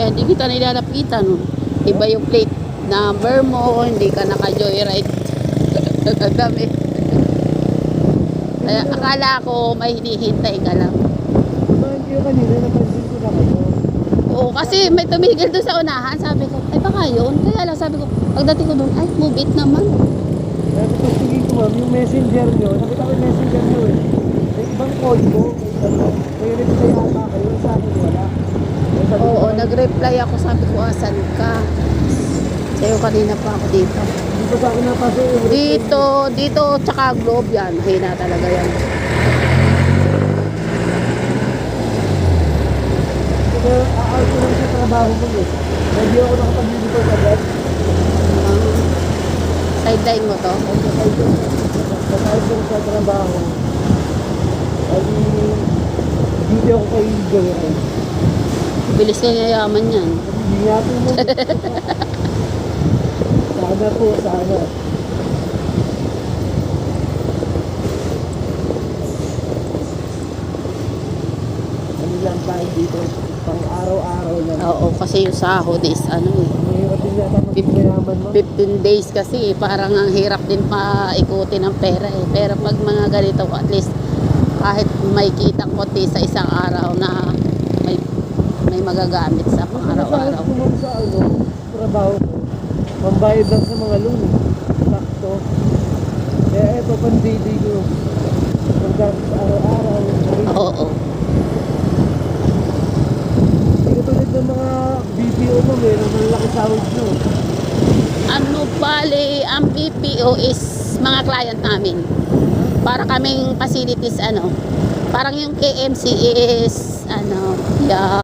Kaya hindi kita nilalapitan. Iba yung plate number mo, hindi ka naka-joyride. Dami. Kaya akala ko may hinihintay ka lang. Hindi yung kanina, napansin ko na kayo. Oo, kasi may tumigil doon sa unahan. Sabi ko, ay baka yun. Kaya lang sabi ko, pagdating ko doon, ay move it naman. Kaya tapos tingin ko ma'am, yung messenger nyo, nakita ko yung messenger nyo eh. May ibang call ko, may reply ata kayo, sa akin wala. Oo, nag-reply ako. Sabi ko, asan ka? Sa'yo kanina pa ako dito. Hindi ko sa akin napasok yung reply. Dito, tsaka Globe yan. Hina talaga yan. Kaya a-out ko lang sa trabaho ko eh. Hindi ako nakapag-dito agad. Sideline mo to. Kasahit ko sa trabaho. Ay, hindi ako kay Joyride. Bilis na yayaman yan. Hindi nga po mo. Sana po, sana. Ano lang tayo dito, pang araw-araw lang. Oo, kasi yung sahod is ano eh. Mahirap din yata magmayaman mo. 15 days kasi parang ang hirap din paikutin ng pera eh. Pero pag mga ganito, at least kahit may kitang konti sa isang araw na may magagamit sa pang araw-araw. Kung ano sa trabaho ko, pambayad lang sa mga loan. Sakto. Kaya eto, pang-daily ko. Paggamit sa araw-araw. Oo. Hindi tulad ng mga BPO mo, meron ng laki sahod nyo. Ano bale, ang BPO is mga client namin. Para kaming facilities ano. Parang yung KMC is ano, yeah.